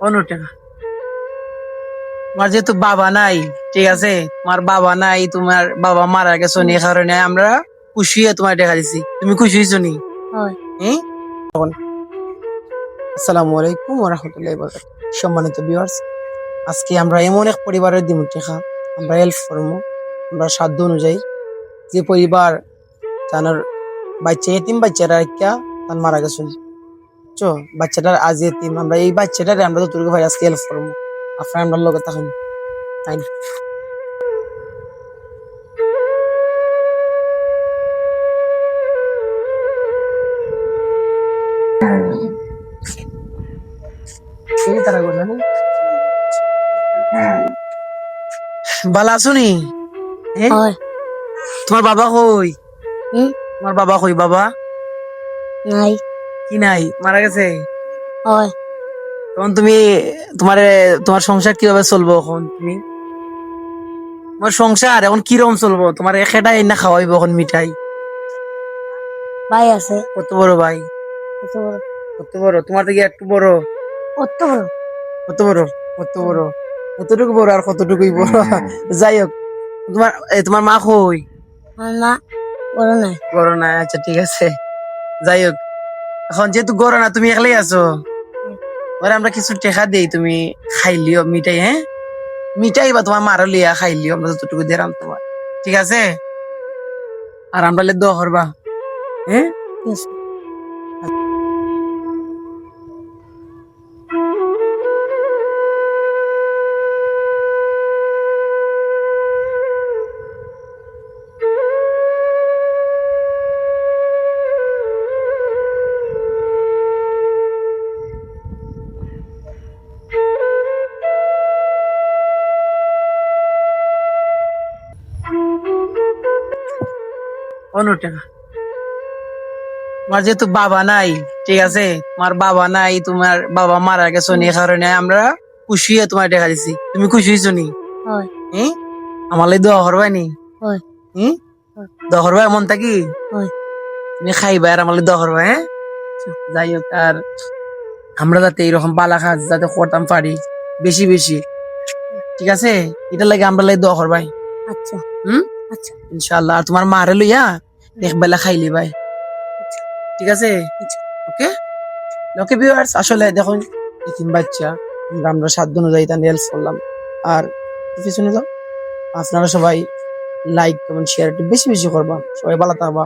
অন্য টাকা। তোমার যেহেতু বাবা নাই, ঠিক আছে, তোমার বাবা নাই, তোমার বাবা মারা গেছে, এই কারণে আমরা খুশি হয়ে তোমার টাকা দিছি। তুমি খুশি হয়েছো নি? হয়। হ্যাঁ। আসসালামু আলাইকুম ওয়া রাহমাতুল্লাহি ওয়া বারাকাতুহু। সম্মানিত ভিউয়ার্স, আজকে আমরা এমন এক পরিবারের দিমু টাকা, আমরা হেল্প করবো। আমরা সাধ্য অনুযায়ী, যে পরিবার জানার বাচ্চা এতিম বাচ্চারা একটা তার মারা গেছে, বুঝছো? বাচ্চাটার আজ এতিম, আমরা এই বাচ্চাটারে আমরা যতটুকু ভাই আজকে হেল্প করবো। আপনার আমরা লগে থাকুন, তাই না? এই তারা কথা না? বালা শুনি। হ্যাঁ, হয়। তোমার বাবা কই? হুম। তোমার বাবা কই? বাবা নাই। কি নাই, মারা গেছে? হয়। তখন তুমি তোমার তোমার সংসার কিভাবে চলবো এখন? তুমি তোমার সংসার এখন কিরকম চলবো? তোমার একেটাই না খাওয়াইবো এখন মিঠাই? ভাই আছে। কত বড় ভাই? কত বড়? কত বড়? তোমার থেকে একটু বড়? কত বড়? কত বড়? কত বড়? কতটুকু বড় আর কতটুকুই বড়? যাই হোক, তোমার মা কই? আমার মা বড় নাই। বড় না, আচ্ছা ঠিক আছে। যাই হোক, এখন যেহেতু গড় না, তুমি একলাই আছো, ওরা আমরা কিছু টেকা দেই, তুমি খাইলিও মিঠাই। হ্যাঁ, মিঠাই বা তোমার মারো লিয়া খাইলিও, আমরা যতটুকু দিলাম তোমার, ঠিক আছে? আর আমরা দোয়া করবা, হ্যাঁ? ঠিক আছে। অন্য টাকা। তোমার যেহেতু বাবা নাই, ঠিক আছে, তোমার বাবা নাই, তোমার বাবা মারা গেছে, এই কারণে আমরা খুশি হয়ে তোমার টাকা দিছি। তুমি খুশি হয়েছো নি? হয়। হ্যাঁ, আমার লাই দোয়া করবাই নি? হয়। হ্যাঁ, হয়। দোয়া করবা এমন থাকি? হয়। তুমি খাইবা আর আমার লাই দোয়া করবা, হ্যাঁ? যাই হোক, আর আমরা যাতে এইরকম বালা কাজ যাতে করতাম পারি বেশি বেশি, ঠিক আছে, এটা লাগে আমরা লাই দোয়া করবাই। আচ্ছা। হুম, আচ্ছা। ইনশাআল্লাহ। আর তোমার মারে লইয়া এক বেলা খাইলি ভাই, আচ্ছা। ঠিক আছে? আচ্ছা। ওকে। ওকে ভিউয়ার্স, আসলে দেখুন, এতিম বাচ্চা, আমরা সাধ্য অনুযায়ী তার হেল্প করলাম। আর পিছনে যাও, আপনারা সবাই লাইক কমেন্ট শেয়ার বেশি বেশি করবা, সবাই ভালো থাকবা।